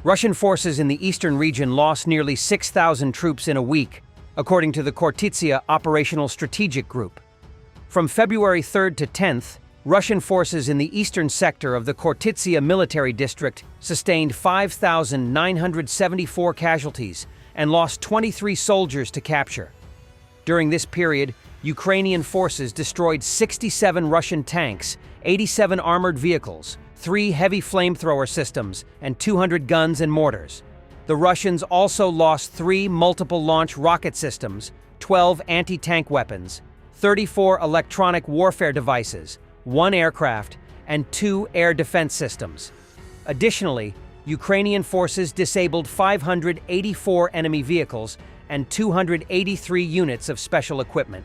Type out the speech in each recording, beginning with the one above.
Russian forces in the eastern region lost nearly 6,000 troops in a week, according to the Khortytsia Operational Strategic Group. From February 3rd to 10th, Russian forces in the eastern sector of the Khortytsia military district sustained 5,974 casualties and lost 23 soldiers to capture. During this period, Ukrainian forces destroyed 67 Russian tanks, 87 armored vehicles, 3 heavy flamethrower systems, and 200 guns and mortars. The Russians also lost 3 multiple-launch rocket systems, 12 anti-tank weapons, 34 electronic warfare devices, 1 aircraft, and 2 air defense systems. Additionally, Ukrainian forces disabled 584 enemy vehicles and 283 units of special equipment.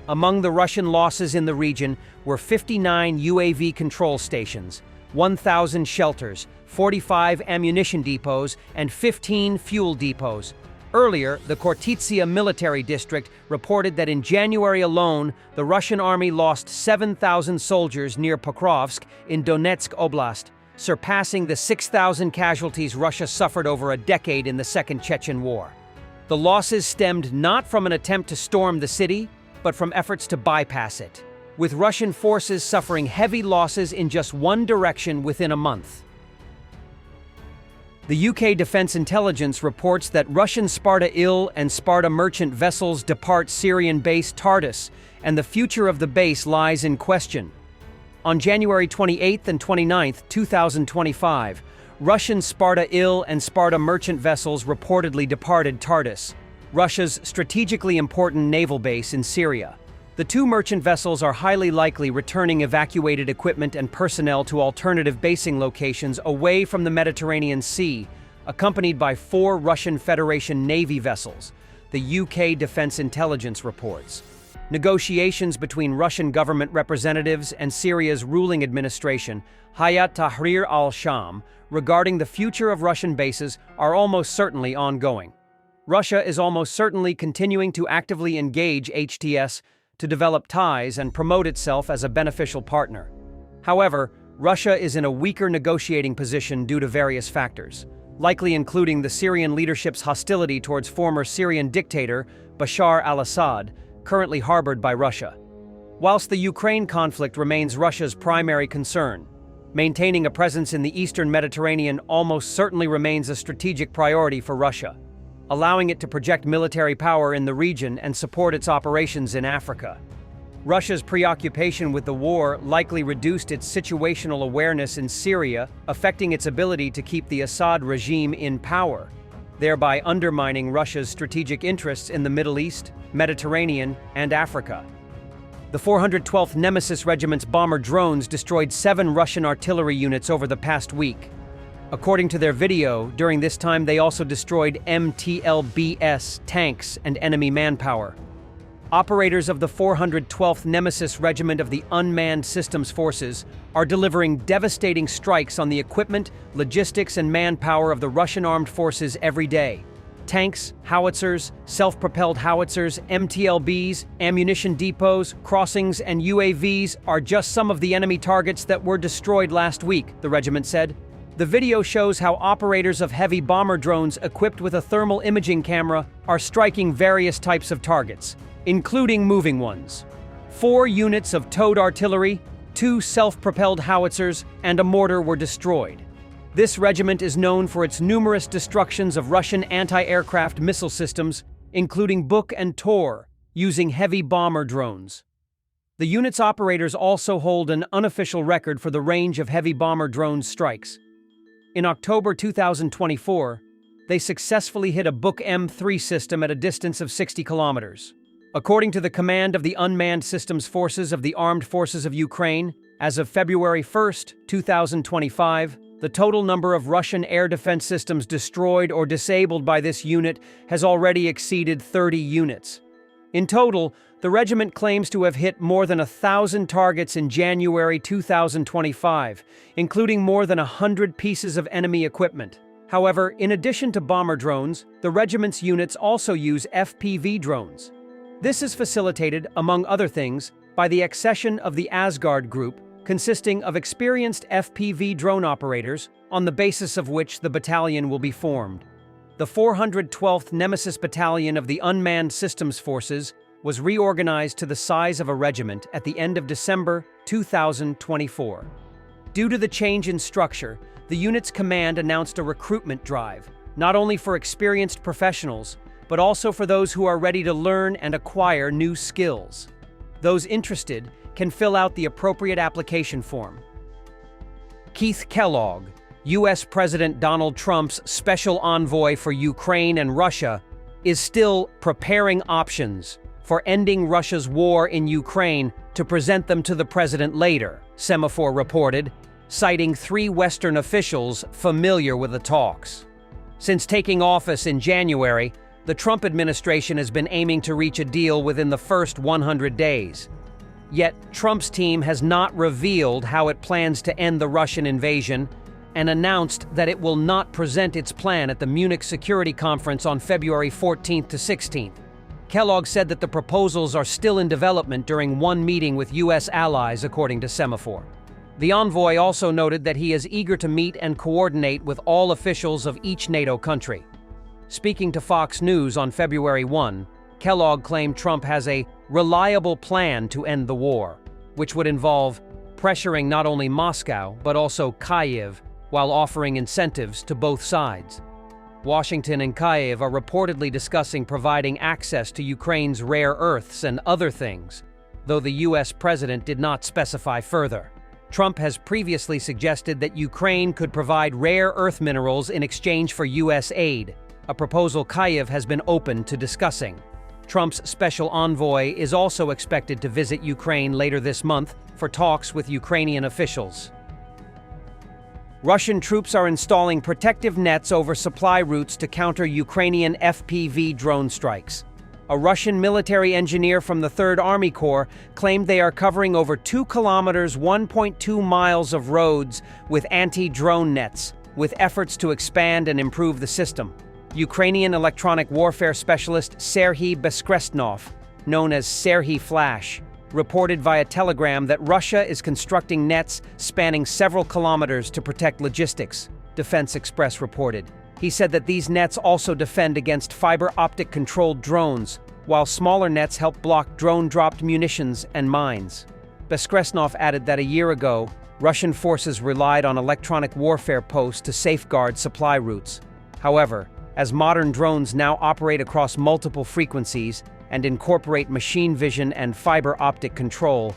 Among the Russian losses in the region were 59 UAV control stations, 1,000 shelters, 45 ammunition depots, and 15 fuel depots. Earlier, the Khortytsia military district reported that in January alone, the Russian army lost 7,000 soldiers near Pokrovsk in Donetsk Oblast, surpassing the 6,000 casualties Russia suffered over a decade in the Second Chechen War. The losses stemmed not from an attempt to storm the city, but from efforts to bypass it, with Russian forces suffering heavy losses in just one direction within a month. The UK Defense Intelligence reports that Russian Sparta-Il and Sparta merchant vessels depart Syrian base Tartus, and the future of the base lies in question. On January 28 and 29, 2025, Russian Sparta-Il and Sparta merchant vessels reportedly departed Tartus, Russia's strategically important naval base in Syria. The 2 merchant vessels are highly likely returning evacuated equipment and personnel to alternative basing locations away from the Mediterranean Sea, accompanied by 4 Russian Federation Navy vessels, the UK Defense Intelligence reports. Negotiations between Russian government representatives and Syria's ruling administration, Hayat Tahrir al-Sham, regarding the future of Russian bases are almost certainly ongoing. Russia is almost certainly continuing to actively engage HTS to develop ties and promote itself as a beneficial partner. However, Russia is in a weaker negotiating position due to various factors, likely including the Syrian leadership's hostility towards former Syrian dictator Bashar al-Assad, currently harbored by Russia. Whilst the Ukraine conflict remains Russia's primary concern, maintaining a presence in the eastern Mediterranean almost certainly remains a strategic priority for Russia, allowing it to project military power in the region and support its operations in Africa. Russia's preoccupation with the war likely reduced its situational awareness in Syria, affecting its ability to keep the Assad regime in power, thereby undermining Russia's strategic interests in the Middle East, Mediterranean, and Africa. The 412th Nemesis Regiment's bomber drones destroyed 7 Russian artillery units over the past week. According to their video, during this time they also destroyed MTLBS tanks and enemy manpower. Operators of the 412th Nemesis Regiment of the Unmanned Systems Forces are delivering devastating strikes on the equipment, logistics, and manpower of the Russian armed forces every day. Tanks, howitzers, self-propelled howitzers, MTLBs, ammunition depots, crossings, and UAVs are just some of the enemy targets that were destroyed last week, the regiment said. The video shows how operators of heavy bomber drones equipped with a thermal imaging camera are striking various types of targets, including moving ones. 4 units of towed artillery, 2 self-propelled howitzers, and a mortar were destroyed. This regiment is known for its numerous destructions of Russian anti-aircraft missile systems, including Buk and Tor, using heavy bomber drones. The unit's operators also hold an unofficial record for the range of heavy bomber drone strikes. In October 2024, they successfully hit a Buk M3 system at a distance of 60 kilometers. According to the Command of the Unmanned Systems Forces of the Armed Forces of Ukraine, as of February 1, 2025, the total number of Russian air defense systems destroyed or disabled by this unit has already exceeded 30 units. In total, the regiment claims to have hit more than 1,000 targets in January 2025, including more than 100 pieces of enemy equipment. However, in addition to bomber drones, the regiment's units also use FPV drones. This is facilitated, among other things, by the accession of the Asgard Group, consisting of experienced FPV drone operators, on the basis of which the battalion will be formed. The 412th Nemesis Battalion of the Unmanned Systems Forces was reorganized to the size of a regiment at the end of December 2024. Due to the change in structure, the unit's command announced a recruitment drive, not only for experienced professionals, but also for those who are ready to learn and acquire new skills. Those interested can fill out the appropriate application form. Keith Kellogg, U.S. President Donald Trump's special envoy for Ukraine and Russia, is still preparing options for ending Russia's war in Ukraine to present them to the president later, Semaphore reported, citing 3 Western officials familiar with the talks. Since taking office in January, the Trump administration has been aiming to reach a deal within the first 100 days. Yet, Trump's team has not revealed how it plans to end the Russian invasion and announced that it will not present its plan at the Munich Security Conference on February 14th to 16th. Kellogg said that the proposals are still in development during one meeting with U.S. allies, according to Semaphore. The envoy also noted that he is eager to meet and coordinate with all officials of each NATO country. Speaking to Fox News on February 1, Kellogg claimed Trump has a reliable plan to end the war, which would involve pressuring not only Moscow but also Kyiv, while offering incentives to both sides. Washington and Kyiv are reportedly discussing providing access to Ukraine's rare earths and other things, though the U.S. president did not specify further. Trump has previously suggested that Ukraine could provide rare earth minerals in exchange for U.S. aid, a proposal Kyiv has been open to discussing. Trump's special envoy is also expected to visit Ukraine later this month for talks with Ukrainian officials. Russian troops are installing protective nets over supply routes to counter Ukrainian FPV drone strikes. A Russian military engineer from the 3rd Army Corps claimed they are covering over 2 kilometers, 1.2 miles of roads with anti-drone nets, with efforts to expand and improve the system. Ukrainian electronic warfare specialist Serhiy Beskresnov, known as Serhiy Flash, reported via Telegram that Russia is constructing nets spanning several kilometers to protect logistics, Defense Express reported. He said that these nets also defend against fiber-optic-controlled drones, while smaller nets help block drone-dropped munitions and mines. Beskresnov added that a year ago, Russian forces relied on electronic warfare posts to safeguard supply routes. However, as modern drones now operate across multiple frequencies and incorporate machine vision and fiber-optic control,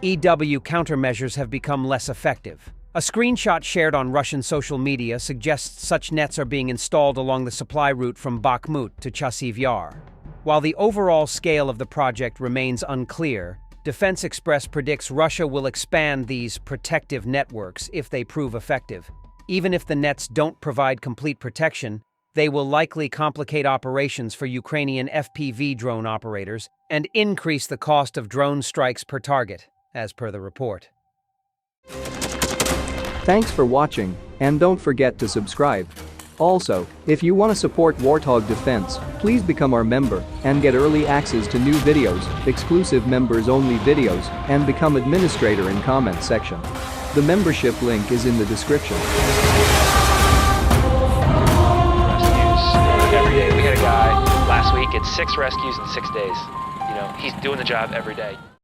EW countermeasures have become less effective. A screenshot shared on Russian social media suggests such nets are being installed along the supply route from Bakhmut to Chasiv Yar. While the overall scale of the project remains unclear, Defense Express predicts Russia will expand these protective networks if they prove effective. Even if the nets don't provide complete protection, they will likely complicate operations for Ukrainian FPV drone operators and increase the cost of drone strikes per target, as per the report. Thanks for watching, and don't forget to subscribe. Also, if you want to support Warthog Defense, please become our member and get early access to new videos, exclusive members-only videos, and become administrator in comment section. The membership link is in the description. Every day. We had a guy last week, it's 6 rescues in 6 days. He's doing the job every day.